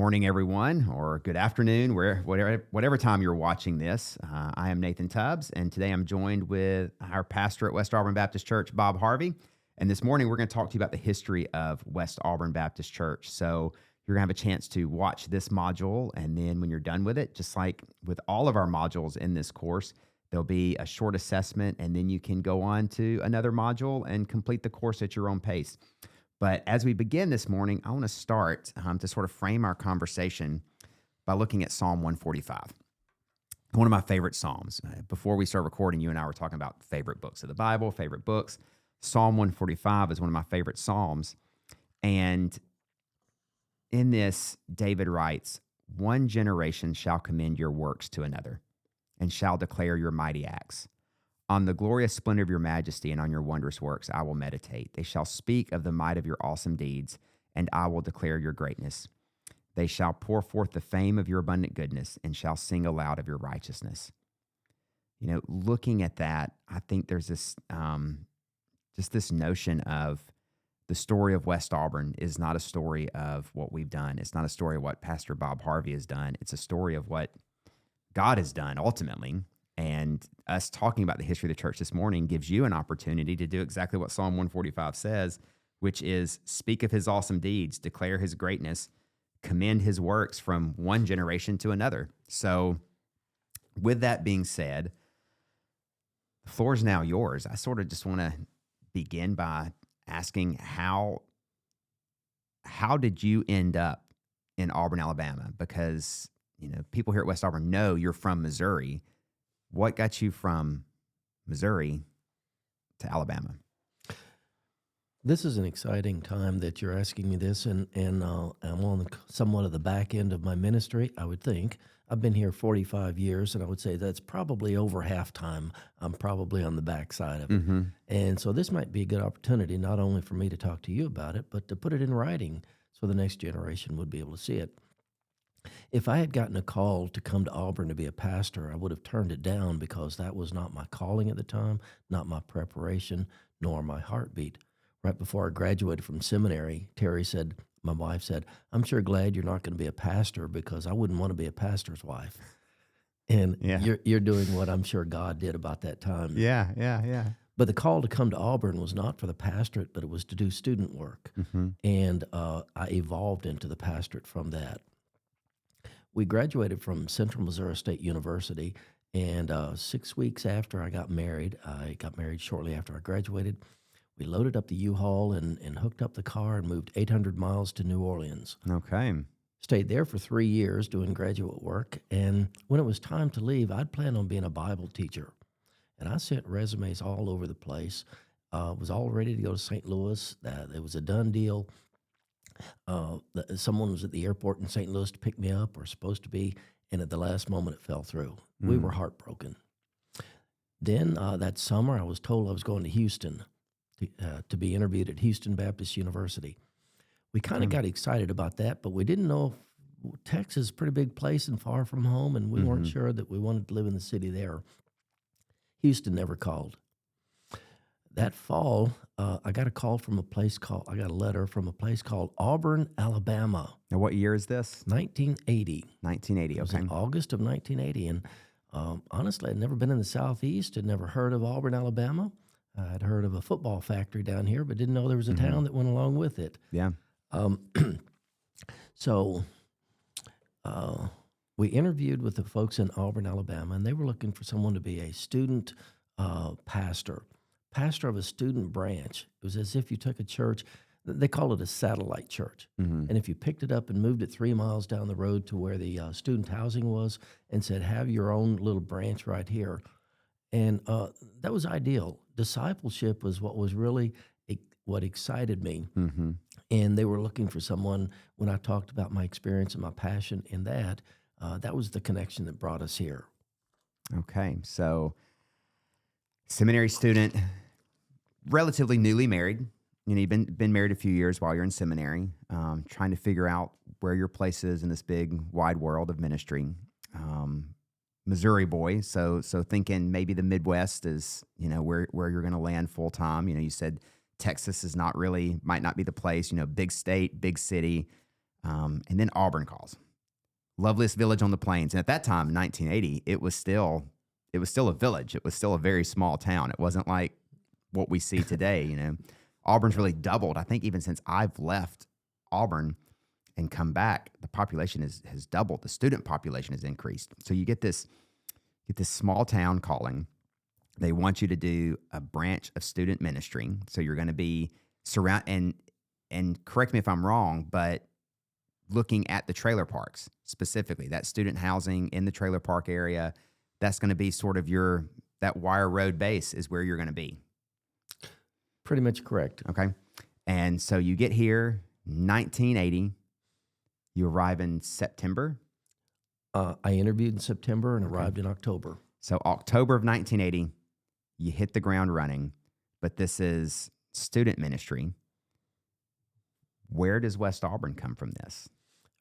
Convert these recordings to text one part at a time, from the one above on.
morning, everyone, or good afternoon, whatever time you're watching this. I am Nathan Tubbs, and today I'm joined with our pastor at West Auburn Baptist Church, Bob Harvey. And this morning, we're going to talk to you about the history of West Auburn Baptist Church. So you're going to have a chance to watch this module, and then when you're done with it, just like with all of our modules in this course, there'll be a short assessment, and then you can go on to another module and complete the course at your own pace. But as we begin this morning, I want to start to sort of frame our conversation by looking at Psalm 145, one of my favorite Psalms. Before we start recording, you and I were talking about favorite books of the Bible, favorite books. Psalm 145 is one of my favorite Psalms. And in this, David writes, "One generation shall commend your works to another and shall declare your mighty acts. On the glorious splendor of your majesty and on your wondrous works I will meditate. They shall speak of the might of your awesome deeds, and I will declare your greatness. They shall pour forth the fame of your abundant goodness and shall sing aloud of your righteousness." You know, looking at that, I think there's this just this notion of the story of West Auburn is not a story of what we've done. It's not a story of what Pastor Bob Harvey has done. It's a story of what God has done ultimately. And us talking about the history of the church this morning gives you an opportunity to do exactly what Psalm 145 says, which is speak of his awesome deeds, declare his greatness, commend his works from one generation to another. So with that being said, the floor is now yours. I sort of just want to begin by asking how did you end up in Auburn, Alabama? Because, you know, people here at West Auburn know you're from Missouri. What got you from Missouri to Alabama? This is an exciting time that you're asking me this, and I'm on somewhat of the back end of my ministry, I would think. I've been here 45 years, and I would say that's probably over halftime. I'm probably on the backside of it. Mm-hmm. And so this might be a good opportunity, not only for me to talk to you about it, but to put it in writing so the next generation would be able to see it. If I had gotten a call to come to Auburn to be a pastor, I would have turned it down because that was not my calling at the time, not my preparation, nor my heartbeat. Right before I graduated from seminary, Terry said, my wife said, "I'm sure glad you're not going to be a pastor because I wouldn't want to be a pastor's wife." And Yeah. you're doing what I'm sure God did about that time. Yeah. But the call to come to Auburn was not for the pastorate, but it was to do student work. Mm-hmm. And I evolved into the pastorate from that. We graduated from Central Missouri State University, and 6 weeks after I got married shortly after I graduated. We loaded up the U-Haul and hooked up the car and moved 800 miles to New Orleans. Okay. Stayed there for 3 years doing graduate work, and when it was time to leave, I'd planned on being a Bible teacher. And I sent resumes all over the place. Was all ready to go to St. Louis. It was a done deal. Someone was at the airport in St. Louis to pick me up, or supposed to be, and at the last moment it fell through. We were heartbroken. Then that summer I was told I was going to Houston to be interviewed at Houston Baptist University. We kind of got excited about that, but we didn't know Texas is a pretty big place and far from home, and we weren't sure that we wanted to live in the city there. Houston never called. That fall, I got a letter from a place called Auburn, Alabama. Now, what year is this? 1980. 1980, It was okay. in August of 1980. And honestly, I'd never been in the Southeast, had never heard of Auburn, Alabama. I'd heard of a football factory down here, but didn't know there was a town that went along with it. Yeah. So we interviewed with the folks in Auburn, Alabama, and they were looking for someone to be a student pastor of a student branch. It was as if you took a church, they call it a satellite church. And if you picked it up and moved it 3 miles down the road to where the student housing was and said, have your own little branch right here. And that was ideal. Discipleship was what was really what excited me. And they were looking for someone, when I talked about my experience and my passion in that, that was the connection that brought us here. Okay. So, seminary student, relatively newly married. You know, you've been married a few years while you're in seminary, trying to figure out where your place is in this big, wide world of ministry. Missouri boy, so thinking maybe the Midwest is, you know, where you're going to land full time. You know, you said Texas is might not be the place. You know, big state, big city. And then Auburn calls. Loveliest village on the plains. And at that time, 1980, it was still a village. It was still a very small town. It wasn't like what we see today, you know. Auburn's really doubled. I think even since I've left Auburn and come back, the population has doubled. The student population has increased. So you get this small town calling. They want you to do a branch of student ministry. So you're going to be and correct me if I'm wrong, but looking at the trailer parks specifically, that student housing in the trailer park area, that's going to be sort of that Wire Road base is where you're going to be. Pretty much correct. Okay. And so you get here, 1980, you arrive in September. I interviewed in September and arrived in October. So October of 1980, you hit the ground running, but this is student ministry. Where does West Auburn come from this?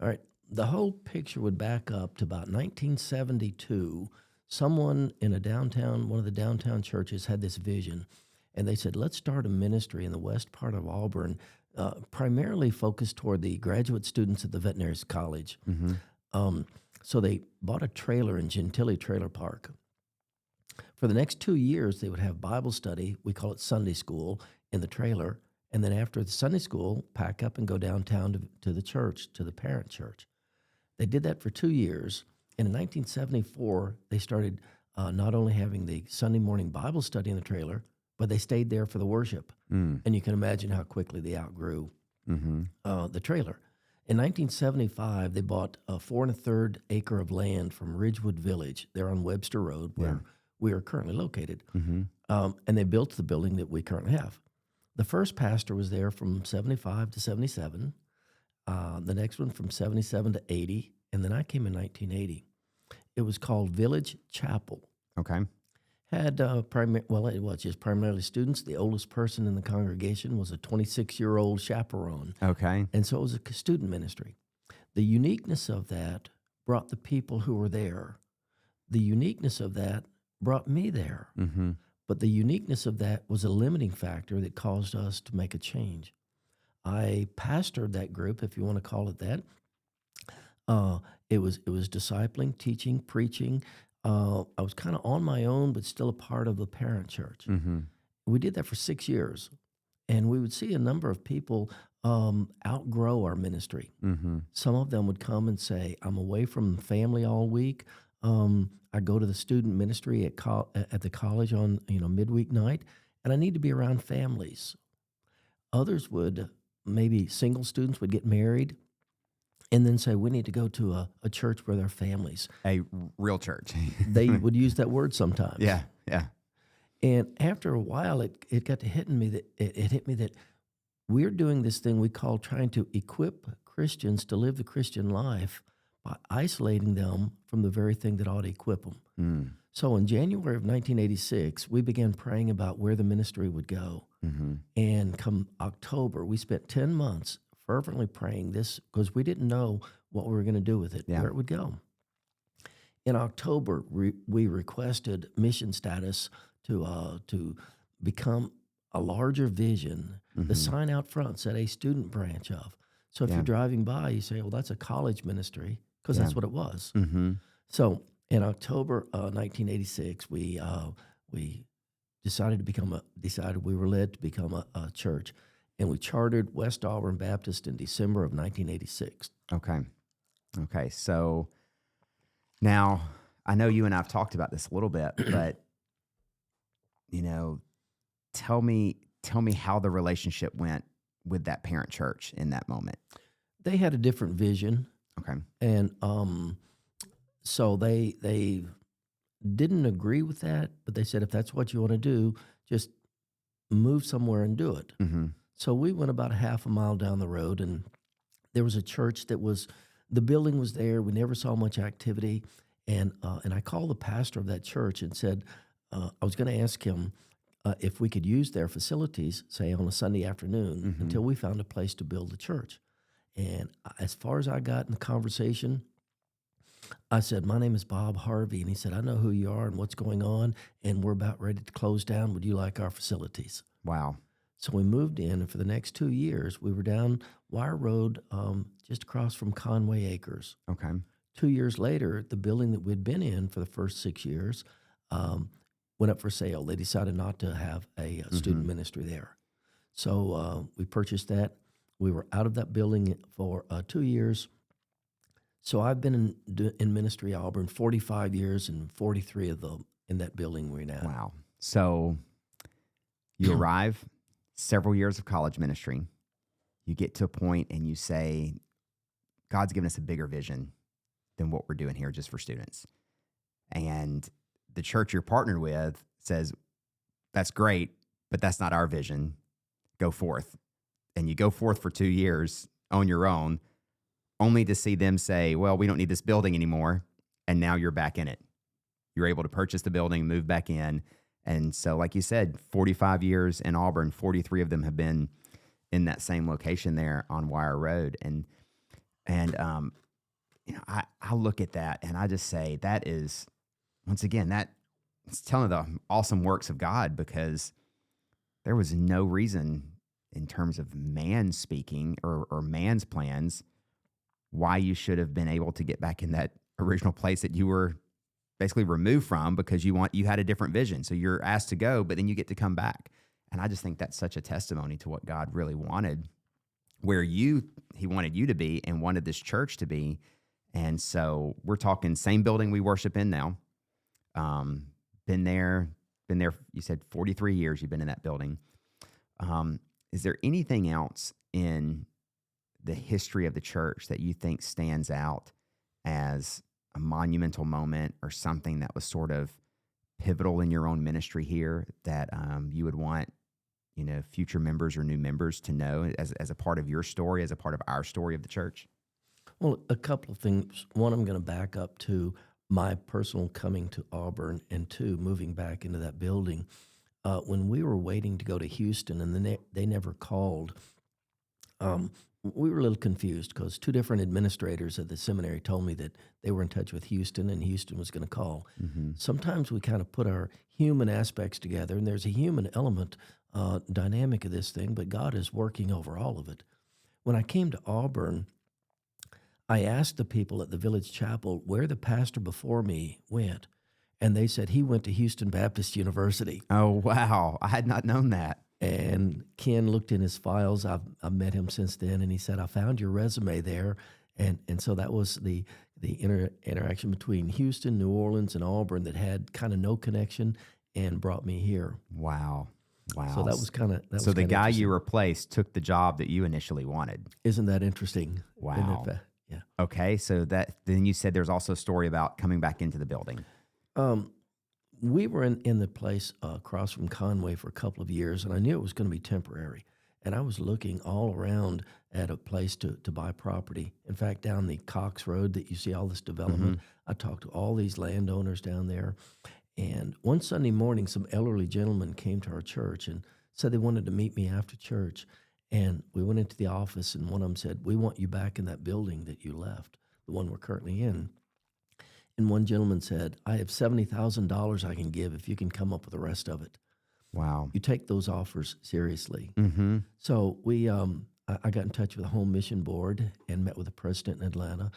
All right. The whole picture would back up to about 1972. Someone in one of the downtown churches had this vision, and they said, let's start a ministry in the west part of Auburn, primarily focused toward the graduate students at the veterinary college. Mm-hmm. So they bought a trailer in Gentilly Trailer Park. For the next 2 years, they would have Bible study, we call it Sunday school, in the trailer. And then after the Sunday school, pack up and go downtown to the church, to the parent church. They did that for 2 years. And in 1974, they started not only having the Sunday morning Bible study in the trailer, but they stayed there for the worship. And you can imagine how quickly they outgrew the trailer. In 1975, they bought a 4 1/3 acre of land from Ridgewood Village there on Webster Road, where we are currently located. And they built the building that we currently have. The first pastor was there from 75 to 77. The next one from 77 to 80. And then I came in 1980. It was called Village Chapel. Okay. Had it was just primarily students. The oldest person in the congregation was a 26-year-old chaperone. Okay. And so it was a student ministry. The uniqueness of that brought the people who were there. The uniqueness of that brought me there. Mm-hmm. But the uniqueness of that was a limiting factor that caused us to make a change. I pastored that group, if you want to call it that. It was discipling, teaching, preaching. I was kind of on my own, but still a part of the parent church. Mm-hmm. We did that for 6 years, and we would see a number of people outgrow our ministry. Mm-hmm. Some of them would come and say, I'm away from family all week. I go to the student ministry at the college on midweek night, and I need to be around families. Others would, maybe single students would get married and then say, we need to go to a church where there are families. A real church. They would use that word sometimes. Yeah. And after a while, it got to hitting me that it hit me that we're doing this thing we call trying to equip Christians to live the Christian life by isolating them from the very thing that ought to equip them. Mm. So in January of 1986, we began praying about where the ministry would go. Mm-hmm. And come October, we spent 10 months fervently praying this because we didn't know what we were going to do with it, where it would go. In October, we requested mission status to become a larger vision. Mm-hmm. The sign out front said a student branch of. So if you're driving by, you say, well, that's a college ministry, because that's what it was. Mm-hmm. So in October 1986, we decided we were led to become a church, and we chartered West Auburn Baptist in December of 1986. Okay. So now I know you and I've talked about this a little bit, but tell me how the relationship went with that parent church in that moment. They had a different vision. Okay. And so they didn't agree with that, but they said, if that's what you want to do, just move somewhere and do it. Mm-hmm. So we went about a half a mile down the road, and there was a church the building was there. We never saw much activity. And I called the pastor of that church and said, I was going to ask him if we could use their facilities, say on a Sunday afternoon, until we found a place to build the church. And as far as I got in the conversation, I said, my name is Bob Harvey. And he said, I know who you are and what's going on, and we're about ready to close down. Would you like our facilities? Wow. So we moved in, and for the next 2 years, we were down Wire Road, just across from Conway Acres. Okay. 2 years later, the building that we'd been in for the first 6 years um, went up for sale. They decided not to have a student ministry there. So we purchased that. We were out of that building for 2 years. So I've been in ministry at Auburn 45 years, and 43 of them in that building we're now. Wow. So you arrive, several years of college ministry. You get to a point and you say, God's given us a bigger vision than what we're doing here just for students. And the church you're partnered with says, that's great, but that's not our vision. Go forth. And you go forth for 2 years on your own, only to see them say, well, we don't need this building anymore. And now you're back in it. You're able to purchase the building, move back in. And so, like you said, 45 years in Auburn, 43 of them have been in that same location there on Wire Road. And I look at that and I just say that is, once again, that it's telling the awesome works of God, because there was no reason in terms of man speaking or man's plans why you should have been able to get back in that original place that you were basically removed from, because you had a different vision. So you're asked to go, but then you get to come back. And I just think that's such a testimony to what God really wanted, where he wanted you to be and wanted this church to be. And so we're talking same building we worship in now. Been there, you said 43 years you've been in that building. Is there anything else in the history of the church that you think stands out as a monumental moment or something that was sort of pivotal in your own ministry here that you would want, future members or new members to know as a part of your story, as a part of our story of the church? Well, a couple of things. One, I'm going to back up to my personal coming to Auburn, and two, moving back into that building. When we were waiting to go to Houston and then they never called, we were a little confused because two different administrators at the seminary told me that they were in touch with Houston and Houston was going to call. Mm-hmm. Sometimes we kind of put our human aspects together, and there's a human element dynamic of this thing, but God is working over all of it. When I came to Auburn, I asked the people at the village chapel where the pastor before me went, and they said he went to Houston Baptist University. Oh, wow. I had not known that. And Ken looked in his files. I've met him since then, and he said, I found your resume there. And so that was the interaction between Houston, New Orleans, and Auburn that had kind of no connection and brought me here. Wow. So that was kind of So the guy you replaced took the job that you initially wanted. Isn't that interesting? Wow. Yeah. Okay. So then you said there's also a story about coming back into the building. We were in the place across from Conway for a couple of years, and I knew it was going to be temporary. And I was looking all around at a place to buy property. In fact, down the Cox Road that you see all this development, I talked to all these landowners down there. And one Sunday morning, some elderly gentlemen came to our church and said they wanted to meet me after church. And we went into the office, and one of them said, we want you back in that building that you left, the one we're currently in. And one gentleman said, I have $70,000 I can give if you can come up with the rest of it. Wow. You take those offers seriously. Mm-hmm. So I got in touch with the Home Mission Board and met with the president in Atlanta,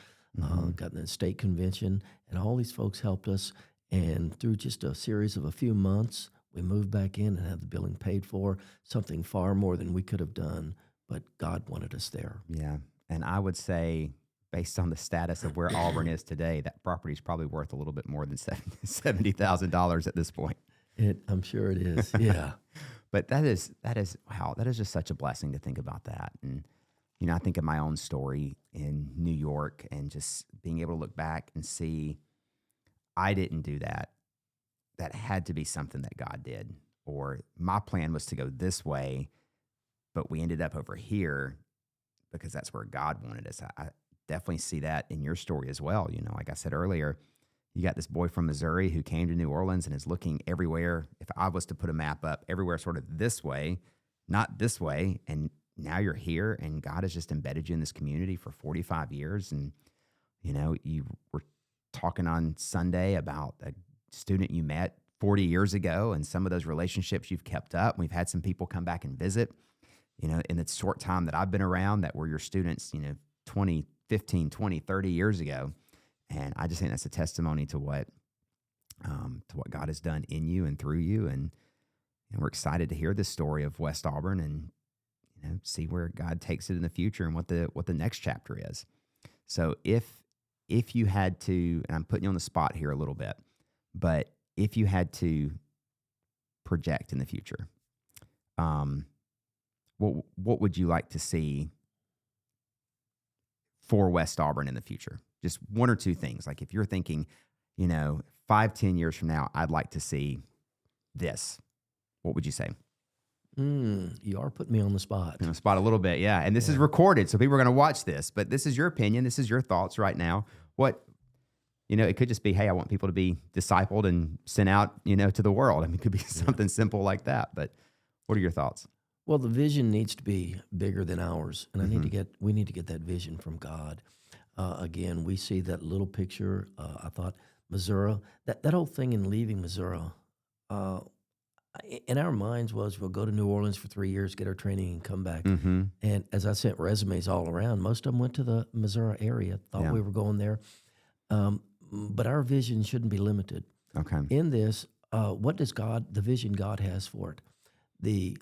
got in the state convention, and all these folks helped us. And through just a series of a few months, we moved back in and had the building paid for, something far more than we could have done, but God wanted us there. Yeah. And I would say, based on the status of where Auburn is today, that property is probably worth a little bit more than $70,000 at this point. I'm sure it is, yeah. But that is wow, that is just such a blessing to think about that. And, I think of my own story in New York and just being able to look back and see I didn't do that. That had to be something that God did. Or my plan was to go this way, but we ended up over here because that's where God wanted us. I definitely see that in your story as well. Like I said earlier, you got this boy from Missouri who came to New Orleans and is looking everywhere. If I was to put a map up, everywhere sort of this way, not this way. And now you're here, and God has just embedded you in this community for 45 years. And, you were talking on Sunday about a student you met 40 years ago, and some of those relationships you've kept up. We've had some people come back and visit, in the short time that I've been around that were your students, 20, 15, 20, 30 years ago. And I just think that's a testimony to what God has done in you and through you. And we're excited to hear this story of West Auburn and see where God takes it in the future and what the next chapter is. So if you had to, and I'm putting you on the spot here a little bit, but if you had to project in the future, what would you like to see for West Auburn in the future? Just one or two things. Like if you're thinking, 5-10 years from now, I'd like to see this. What would you say? You are putting me on the spot. On the spot a little bit, yeah. And this is recorded, so people are going to watch this. But this is your opinion. This is your thoughts right now. What, it could just be, hey, I want people to be discipled and sent out, to the world. I mean, it could be something simple like that. But what are your thoughts? Well, the vision needs to be bigger than ours, and we need to get that vision from God. Again, we see that little picture. I thought Missouri, that whole thing in leaving Missouri, in our minds was we'll go to New Orleans for 3 years, get our training, and come back. And as I sent resumes all around, most of them went to the Missouri area. Thought we were going there, but our vision shouldn't be limited. Okay. In this, what does the vision God has for it? The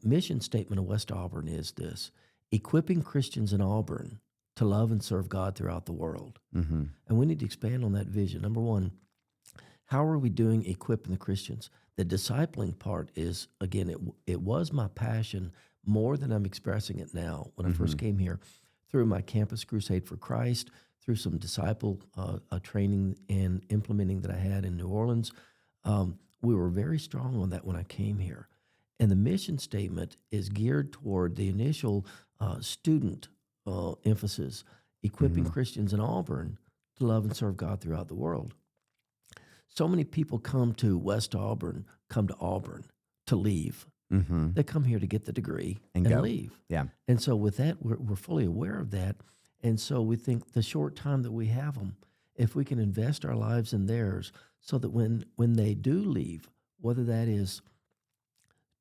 mission statement of West Auburn is this: equipping Christians in Auburn to love and serve God throughout the world. And we need to expand on that vision. Number one, how are we doing equipping the Christians? The discipling part is, again, it was my passion more than I'm expressing it now when I first came here, through my Campus Crusade for Christ, through some disciple training and implementing that I had in New Orleans. We were very strong on that when I came here. And the mission statement is geared toward the initial student emphasis, equipping Christians in Auburn to love and serve God throughout the world. So many people come to Auburn to leave. They come here to get the degree and leave. Yeah. And so with that, we're fully aware of that. And so we think the short time that we have them, if we can invest our lives in theirs so that when they do leave, whether that is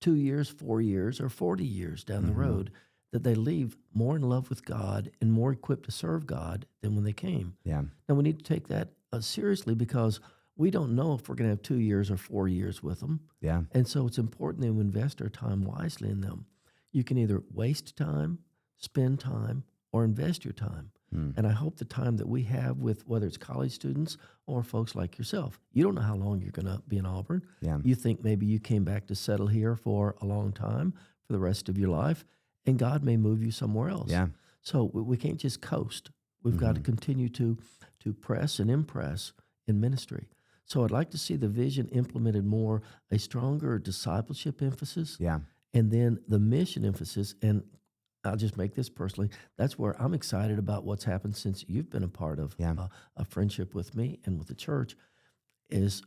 2 years, 4 years, or 40 years down the road, that they leave more in love with God and more equipped to serve God than when they came. Yeah. Now, we need to take that seriously because we don't know if we're going to have 2 years or 4 years with them. Yeah. And so it's important that we invest our time wisely in them. You can either waste time, spend time, or invest your time. And I hope the time that we have with whether it's college students or folks like yourself, you don't know how long you're going to be in Auburn. Yeah. You think maybe you came back to settle here for a long time, for the rest of your life, and God may move you somewhere else. Yeah. So we can't just coast. We've got to continue to press and impress in ministry. So I'd like to see the vision implemented more, a stronger discipleship emphasis, Yeah. and then the mission emphasis. And I'll just make this personally. That's where I'm excited about what's happened since you've been a part of a friendship with me and with the church, is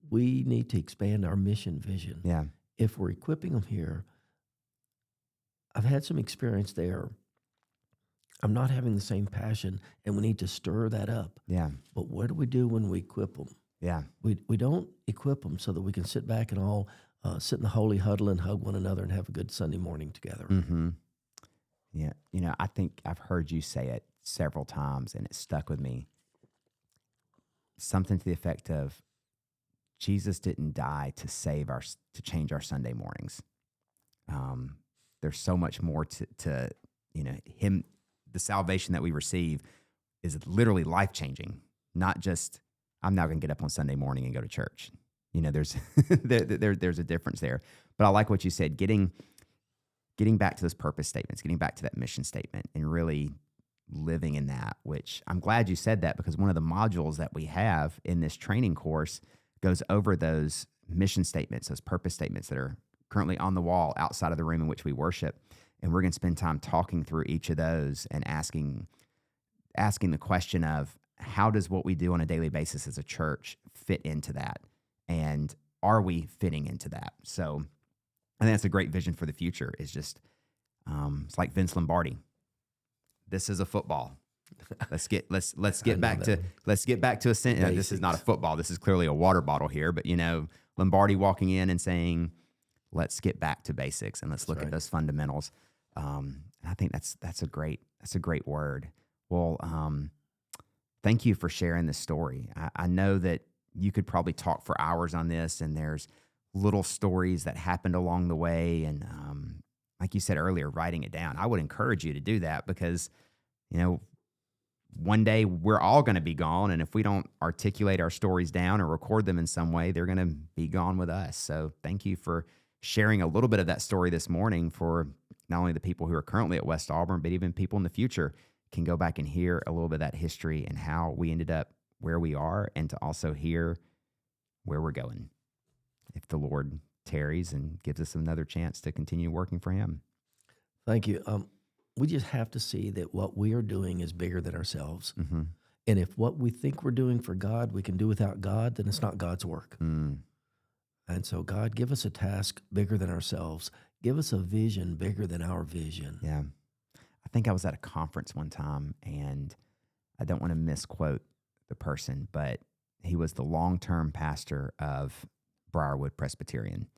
we need to expand our mission vision. Yeah. If we're equipping them here, I've had some experience there. I'm not having the same passion, and we need to stir that up. Yeah. But what do we do when we equip them? Yeah. We don't equip them so that we can sit back and all sit in the holy huddle and hug one another and have a good Sunday morning together. Yeah. I think I've heard you say it several times, and it stuck with me. Something to the effect of, Jesus didn't die to change our Sunday mornings. There's so much more to him. The salvation that we receive is literally life-changing, not just, I'm now going to get up on Sunday morning and go to church. There's there's a difference there. But I like what you said, getting back to those purpose statements, getting back to that mission statement, and really living in that, which I'm glad you said that, because one of the modules that we have in this training course goes over those mission statements, those purpose statements that are currently on the wall outside of the room in which we worship. And we're going to spend time talking through each of those and asking the question of, how does what we do on a daily basis as a church fit into that? And are we fitting into that? So I think that's a great vision for the future, is just, it's like Vince Lombardi. This is a football. Let's get back to a sentence. This is not a football. This is clearly a water bottle here, but Lombardi walking in and saying, let's get back to basics and let's That's look at right. those fundamentals. And I think that's a great word. Well, thank you for sharing this story. I know that you could probably talk for hours on this, and there's little stories that happened along the way. And like you said earlier, writing it down. I would encourage you to do that because, you know, one day we're all going to be gone. And if we don't articulate our stories down or record them in some way, they're going to be gone with us. So thank you for sharing a little bit of that story this morning for not only the people who are currently at West Auburn, but even people in the future can go back and hear a little bit of that history and how we ended up where we are, and to also hear where we're going if the Lord tarries and gives us another chance to continue working for him. Thank you. We just have to see that what we are doing is bigger than ourselves. Mm-hmm. And if what we think we're doing for God, we can do without God, then it's not God's work. Mm. And so, God, give us a task bigger than ourselves. Give us a vision bigger than our vision. Yeah. I think I was at a conference one time, and I don't want to misquote the person, but he was the long-term pastor of Briarwood Presbyterian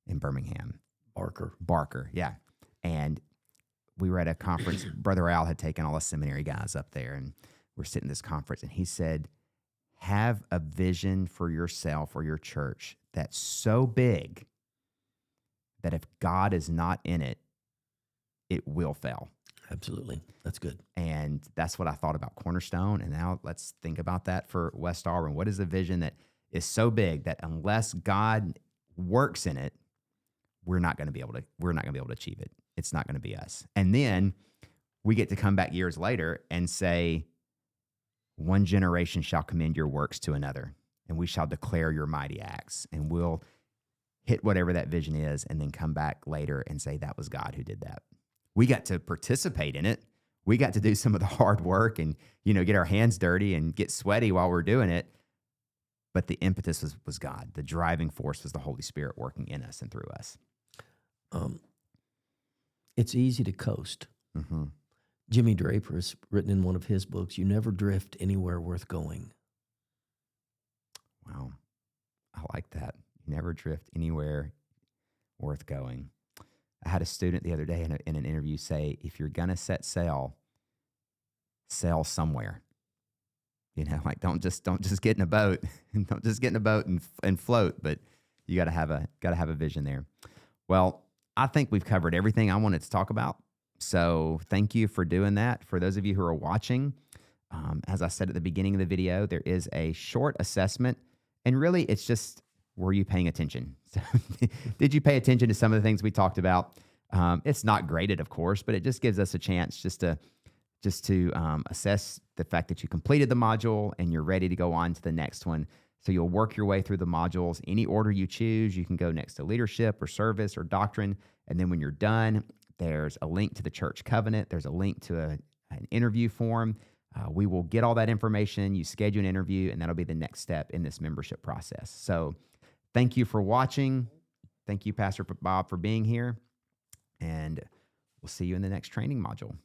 in Birmingham. Barker, yeah. And we were at a conference. Brother Al had taken all the seminary guys up there, and we're sitting in this conference, and he said, have a vision for yourself or your church that's so big that if God is not in it, it will fail. Absolutely. That's good. And that's what I thought about Cornerstone. And now let's think about that for West Auburn. What is a vision that is so big that unless God works in it, we're not going to be able to achieve it. It's not going to be us. And then we get to come back years later and say, one generation shall commend your works to another, and we shall declare your mighty acts. And we'll hit whatever that vision is and then come back later and say that was God who did that. We got to participate in it. We got to do some of the hard work and, get our hands dirty and get sweaty while we're doing it. But the impetus was God. The driving force was the Holy Spirit working in us and through us. It's easy to coast. Mm-hmm. Jimmy Draper has written in one of his books, you never drift anywhere worth going. Wow. I like that. Never drift anywhere worth going. I had a student the other day in an interview say, if you're going to set sail, sail somewhere. Like don't just get in a boat and don't just get in a boat and float, but you got to have a vision there. Well, I think we've covered everything I wanted to talk about. So thank you for doing that. For those of you who are watching, as I said at the beginning of the video, there is a short assessment, and really it's just, were you paying attention? So, did you pay attention to some of the things we talked about? It's not graded, of course, but it just gives us a chance just to assess the fact that you completed the module and you're ready to go on to the next one. So you'll work your way through the modules. Any order you choose, you can go next to leadership or service or doctrine. And then when you're done, there's a link to the church covenant. There's a link to an interview form. We will get all that information. You schedule an interview, and that'll be the next step in this membership process. So thank you for watching. Thank you, Pastor Bob, for being here. And we'll see you in the next training module.